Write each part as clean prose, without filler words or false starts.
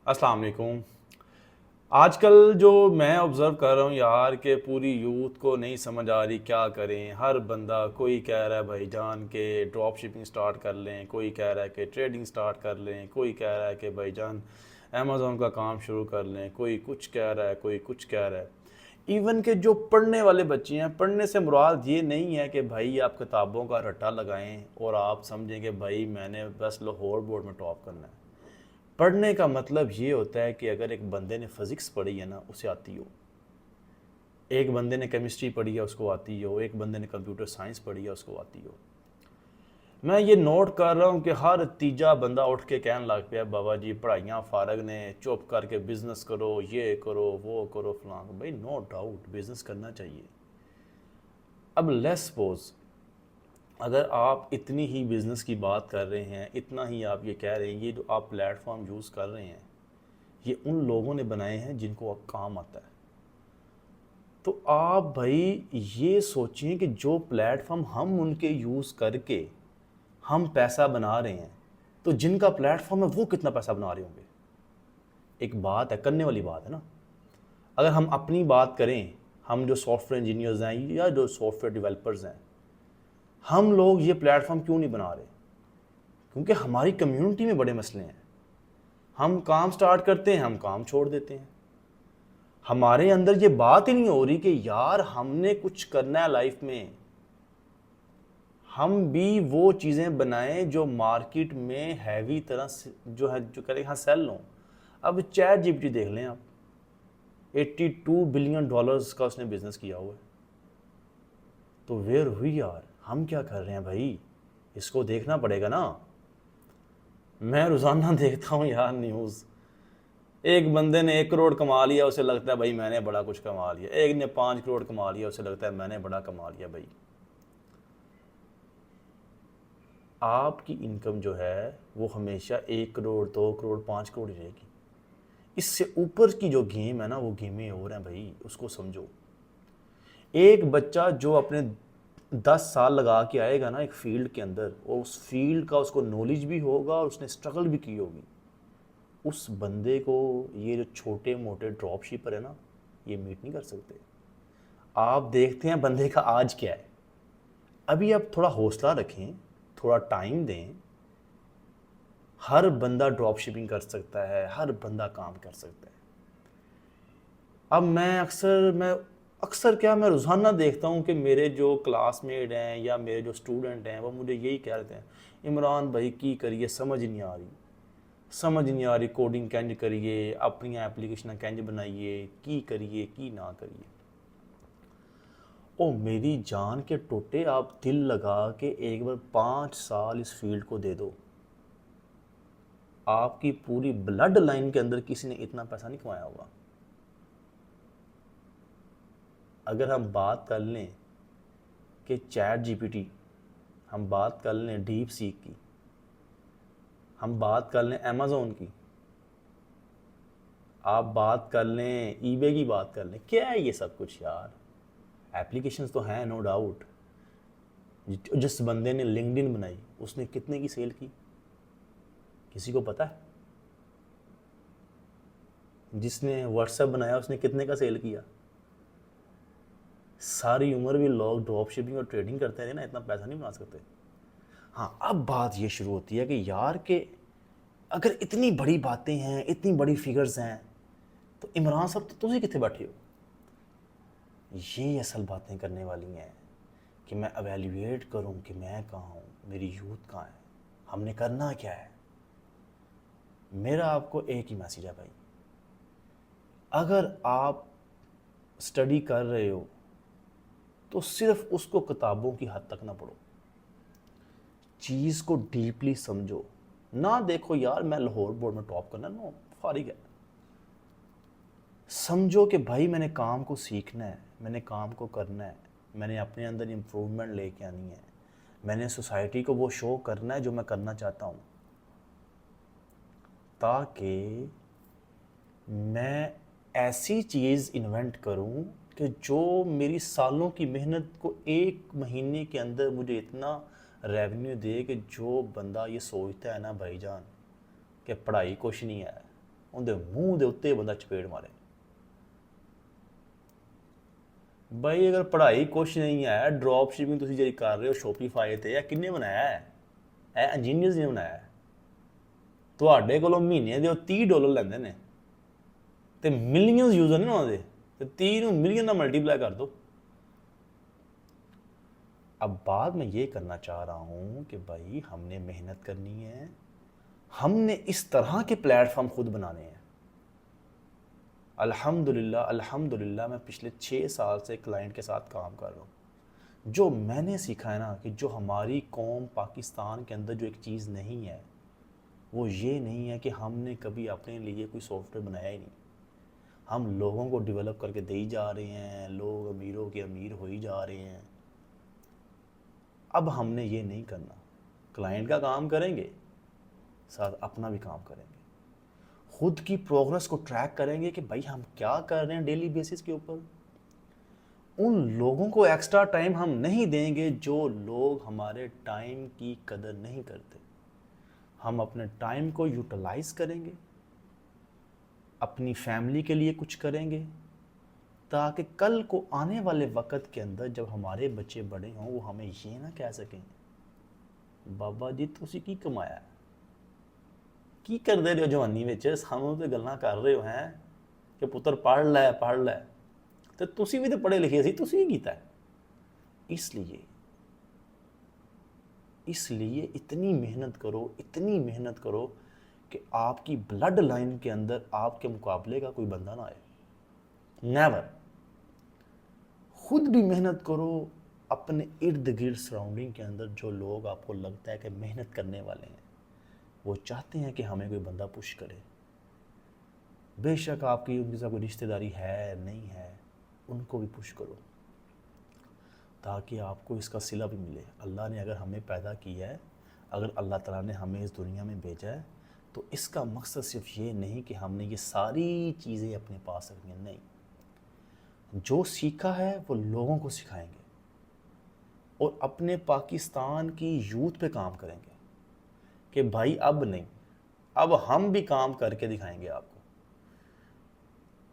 अस्सलाम वालेकुम। आजकल जो मैं ऑब्ज़र्व कर रहा हूँ यार कि पूरी यूथ को नहीं समझ आ रही क्या करें। हर बंदा कोई कह रहा है भाईजान के ड्रॉप शिपिंग स्टार्ट कर लें, कोई कह रहा है कि ट्रेडिंग स्टार्ट कर लें, कोई कह रहा है कि भाईजान अमेज़ोन का काम शुरू कर लें, कोई कुछ कह रहा है, कोई कुछ कह रहा है। इवन के जो पढ़ने वाले बच्चे हैं, पढ़ने से मुराद ये नहीं है कि भाई आप किताबों का रट्टा लगाएं और आप समझें कि भाई मैंने बस लाहौर बोर्ड में टॉप करना है। पढ़ने का मतलब ये होता है कि अगर एक बंदे ने फिज़िक्स पढ़ी है ना, उसे आती हो। एक बंदे ने केमिस्ट्री पढ़ी है, उसको आती हो। एक बंदे ने कंप्यूटर साइंस पढ़ी है, उसको आती हो। मैं ये नोट कर रहा हूँ कि हर तीजा बंदा उठ के कहने लग पिया बाबा जी पढ़ाइयाँ फारग ने, चुप करके बिज़नेस करो, ये करो, वो करो, फलां। भाई नो डाउट बिज़नेस करना चाहिए। अब लेट्स सपोज अगर आप इतनी ही बिज़नेस की बात कर रहे हैं, इतना ही आप ये कह रहे हैं, ये जो आप प्लेटफॉर्म यूज़ कर रहे हैं ये उन लोगों ने बनाए हैं जिनको अब काम आता है। तो आप भाई ये सोचिए कि जो प्लेटफॉर्म हम उनके यूज़ करके हम पैसा बना रहे हैं, तो जिनका प्लेटफॉर्म है वो कितना पैसा बना रहे होंगे। एक बात है, करने वाली बात है ना। अगर हम अपनी बात करें, हम जो सॉफ्टवेयर इंजीनियर्स हैं या जो सॉफ्टवेयर डेवलपर्स हैं, हम लोग ये प्लेटफॉर्म क्यों नहीं बना रहे? क्योंकि हमारी कम्युनिटी में बड़े मसले हैं। हम काम स्टार्ट करते हैं, हम काम छोड़ देते हैं। हमारे अंदर ये बात ही नहीं हो रही कि यार हमने कुछ करना है लाइफ में। हम भी वो चीज़ें बनाएं जो मार्केट में हैवी तरह से जो है जो करें, हाँ सेल लो। अब चैट जीपीटी देख लें आप, 82 बिलियन डॉलर्स का उसने बिजनेस किया हुआ है। तो वेयर हुई यार, हम क्या कर रहे हैं भाई, इसको देखना पड़ेगा ना। मैं रोज़ाना देखता हूँ यार न्यूज़। एक बंदे ने 1 करोड़ कमा लिया, उसे लगता है भाई मैंने बड़ा कुछ कमा लिया। एक ने 5 करोड़ कमा लिया, उसे लगता है मैंने बड़ा कमा लिया। भाई आपकी इनकम जो है वो हमेशा 1 करोड़, 2 करोड़, 5 करोड़ ही रहेगी। इससे ऊपर की जो गेम है ना, वो गेमें और हैं भाई, उसको समझो। एक बच्चा जो अपने 10 साल लगा के आएगा ना एक फील्ड के अंदर, और उस फील्ड का उसको नॉलेज भी होगा और उसने स्ट्रगल भी की होगी, उस बंदे को ये जो छोटे मोटे ड्रॉप शिपर है ना, ये मीट नहीं कर सकते। आप देखते हैं बंदे का आज क्या है। अभी आप थोड़ा हौसला रखें, थोड़ा टाइम दें। हर बंदा ड्रॉप शिपिंग कर सकता है, हर बंदा काम कर सकता है। अब मैं अक्सर क्या, मैं रोज़ाना देखता हूँ कि मेरे जो क्लासमेट हैं या मेरे जो स्टूडेंट हैं वो मुझे यही कहते हैं, इमरान भाई की करिए, समझ नहीं आ रही, समझ नहीं आ रही, कोडिंग कैंज करिए, अपनी एप्लीकेशन कैंज बनाइए, की करिए की ना करिए। ओ मेरी जान के टोटे, आप दिल लगा के एक बार 5 साल इस फील्ड को दे दो, आपकी पूरी ब्लड लाइन के अंदर किसी ने इतना पैसा नहीं कमाया होगा। अगर हम बात कर लें कि चैट जीपीटी, हम बात कर लें डीप सीक की, हम बात कर लें अमेज़ोन की, आप बात कर लें ईबे की, बात कर लें, क्या है ये सब कुछ यार। एप्लीकेशंस तो हैं नो डाउट। जिस बंदे ने लिंक्डइन बनाई उसने कितने की सेल की, किसी को पता है? जिसने व्हाट्सएप बनाया उसने कितने का सेल किया? सारी उम्र भी लोग ड्रॉप शिपिंग और ट्रेडिंग करते रहे ना, इतना पैसा नहीं बना सकते। हाँ, अब बात ये शुरू होती है कि यार के अगर इतनी बड़ी बातें हैं, इतनी बड़ी फिगर्स हैं, तो इमरान साहब तो तुझे कितने बैठे हो। ये असल बातें करने वाली हैं कि मैं एवेल्यूएट करूं कि मैं कहाँ हूँ, मेरी यूथ कहाँ है, हमने करना क्या है। मेरा आपको एक ही मैसेज है भाई, अगर आप स्टडी कर रहे हो तो सिर्फ उसको किताबों की हद तक ना पढ़ो, चीज़ को डीपली समझो। ना देखो यार मैं लाहौर बोर्ड में टॉप करना, नो फारिग है। समझो कि भाई मैंने काम को सीखना है, मैंने काम को करना है, मैंने अपने अंदर इम्प्रूवमेंट लेके आनी है, मैंने सोसाइटी को वो शो करना है जो मैं करना चाहता हूँ, ताकि मैं ऐसी चीज़ इन्वेंट करूँ कि जो मेरी सालों की मेहनत को 1 महीने के अंदर मुझे इतना रेवेन्यू दे कि जो बंदा ये सोचता है ना भाईजान कि पढ़ाई कुछ नहीं है, ਉਹਦੇ ਮੂੰਹ ਦੇ ਉੱਤੇ ਬੰਦਾ ਚਪੇੜ ਮਾਰੇ। ਬਈ ਅਗਰ ਪੜ੍ਹਾਈ ਕੁਛ ਨਹੀਂ ਹੈ, ਡਰੋਪ ਸ਼ਿਪਿੰਗ ਤੁਸੀਂ ਜਿਹੜੀ ਕਰ ਰਹੇ ਹੋ ਸ਼ੋਪੀਫਾਈ ਤੇ, ਇਹ ਕਿੰਨੇ ਬਣਾਇਆ ਹੈ? ਇਹ ਇੰਜੀਨੀਅਰਸ ਨੇ ਬਣਾਇਆ। ਤੁਹਾਡੇ ਕੋਲੋਂ ਮਹੀਨੇ ਦੇ ਉਹ $30 ਲੈਂਦੇ ਨੇ ਤੇ ਮਿਲੀਅਨਸ ਯੂਜ਼ਰ ਨੇ ਉਹਨਾਂ ਦੇ, ਤੇ 30 ਨੂੰ मिलियन ਨਾਲ मल्टीप्लाई कर दो। अब बात मैं ये करना चाह रहा हूँ कि भाई हमने मेहनत करनी है, हमने इस तरह के प्लेटफॉर्म खुद बनाने हैं। अल्हम्दुलिल्लाह अल्हम्दुलिल्लाह मैं पिछले 6 साल से क्लाइंट के साथ काम कर रहा हूँ। जो मैंने सीखा है ना कि जो हमारी कौम पाकिस्तान के अंदर जो एक चीज़ नहीं है वो ये नहीं है कि हमने कभी अपने लिए कोई सॉफ्टवेयर बनाया ही नहीं। हम लोगों को डेवलप करके दे ही जा रहे हैं, लोग अमीरों के अमीर हो ही जा रहे हैं। अब हमने ये नहीं करना, क्लाइंट का काम करेंगे साथ अपना भी काम करेंगे, खुद की प्रोग्रेस को ट्रैक करेंगे कि भाई हम क्या कर रहे हैं डेली बेसिस के ऊपर। उन लोगों को एक्स्ट्रा टाइम हम नहीं देंगे जो लोग हमारे टाइम की कदर नहीं करते। हम अपने टाइम को यूटिलाइज करेंगे, अपनी फैमिली के लिए कुछ करेंगे, ताकि कल को आने वाले वक्त के अंदर जब हमारे बच्चे बड़े हों वो हमें ये ना कह सकें बाबा जी तुसी की कमाया, की कर दे रहे हो जवानी विच, सानू तो गल्लां कर रहे हो हैं कि पुत्र पढ़ लै, तो तुसी भी तो पढ़े लिखे सी, तुसी ही कीता है। इसलिए इतनी मेहनत करो कि आपकी ब्लड लाइन के अंदर आपके मुकाबले का कोई बंदा ना आए। नेवर। खुद भी मेहनत करो, अपने इर्द गिर्द सराउंडिंग के अंदर जो लोग आपको लगता है कि मेहनत करने वाले हैं, वो चाहते हैं कि हमें कोई बंदा पुश करे। बेशक आपकी उनके साथ कोई रिश्तेदारी है नहीं है, उनको भी पुश करो ताकि आपको इसका सिला भी मिले। अल्लाह ने अगर हमें पैदा किया है, अगर अल्लाह ताला ने हमें इस दुनिया में भेजा है, तो इसका मकसद सिर्फ ये नहीं कि हमने ये सारी चीज़ें अपने पास रखनी है, नहीं। जो सीखा है वो लोगों को सिखाएंगे और अपने पाकिस्तान की यूथ पे काम करेंगे कि भाई अब नहीं, अब हम भी काम करके दिखाएंगे आपको।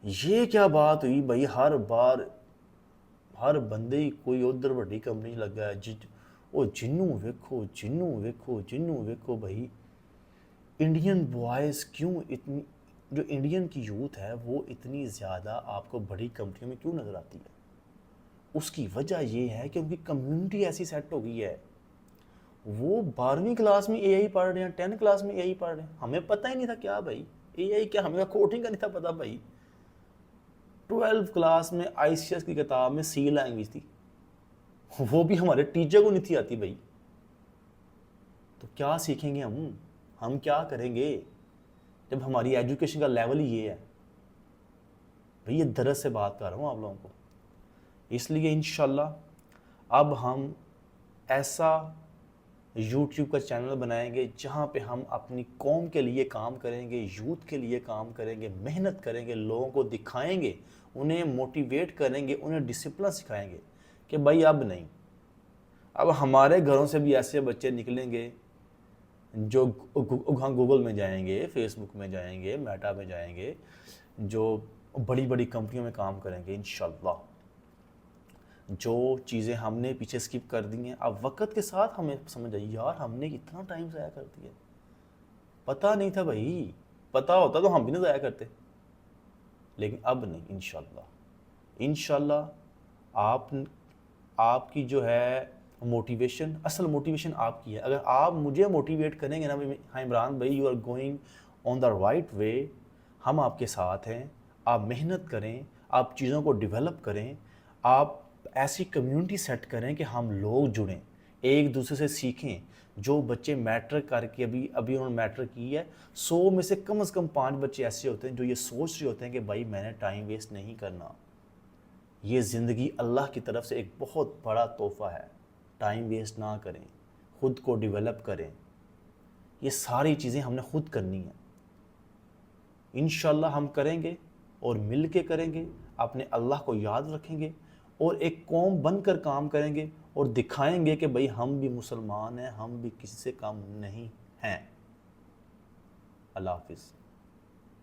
ये क्या बात हुई भाई, हर बार हर बंदे ही कोई उधर बड़ी कंपनी लगा है, वो जिन्नू वेखो भाई। इंडियन बॉयज़ क्यों इतनी, जो इंडियन की यूथ है वो इतनी ज़्यादा आपको बड़ी कंपनियों में क्यों नज़र आती है? उसकी वजह ये है कि उनकी कम्युनिटी ऐसी सेट हो गई है। वो 12वीं क्लास में एआई पढ़ रहे हैं, 10th क्लास में एआई पढ़ रहे हैं। हमें पता ही नहीं था क्या भाई एआई क्या, हमें कोडिंग का नहीं था पता भाई। 12th क्लास में आईसीएस की किताब में सी लैंग्वेज थी, वो भी हमारे टीचर को नहीं थी आती भाई। तो क्या सीखेंगे हम क्या करेंगे जब हमारी एजुकेशन का लेवल ही ये है भाई। ये दर्द से बात कर रहा हूँ आप लोगों को। इसलिए इंशाल्लाह अब हम ऐसा यूट्यूब का चैनल बनाएंगे जहाँ पे हम अपनी कौम के लिए काम करेंगे, यूथ के लिए काम करेंगे, मेहनत करेंगे, लोगों को दिखाएंगे, उन्हें मोटिवेट करेंगे, उन्हें डिसिप्लिन सिखाएंगे कि भाई अब नहीं। अब हमारे घरों से भी ऐसे बच्चे निकलेंगे जो गूगल में जाएंगे, फेसबुक में जाएंगे, मेटा में जाएंगे, जो बड़ी बड़ी कंपनियों में काम करेंगे इंशाल्लाह। जो चीज़ें हमने पीछे स्किप कर दी हैं, अब वक्त के साथ हमें समझ आई यार हमने कितना टाइम ज़ाया कर दिया, पता नहीं था भाई, पता होता तो हम भी ना ज़ाया करते। लेकिन अब नहीं, इंशाल्लाह आपकी जो है मोटिवेशन, असल मोटिवेशन आपकी है। अगर आप मुझे मोटिवेट करेंगे ना भाई, हाँ इमरान भाई you are going on the right way, हम आपके साथ हैं। आप मेहनत करें, आप चीज़ों को डेवलप करें, आप ऐसी कम्युनिटी सेट करें कि हम लोग जुड़ें, एक दूसरे से सीखें। जो बच्चे मैट्रिक करके अभी उन्होंने मैट्रिक की है, 100 में से कम 5 बच्चे ऐसे होते हैं जो ये सोच रहे होते हैं कि भाई मैंने टाइम वेस्ट नहीं करना। ये ज़िंदगी अल्लाह की तरफ से एक बहुत बड़ा तोहफ़ा है। टाइम वेस्ट ना करें, ख़ुद को डेवलप करें। ये सारी चीज़ें हमने खुद करनी है। इंशाल्लाह हम करेंगे और मिल के करेंगे, अपने अल्लाह को याद रखेंगे और एक कौम बनकर काम करेंगे और दिखाएंगे कि भाई हम भी मुसलमान हैं, हम भी किसी से कम नहीं हैं। अल्लाह हाफिज़।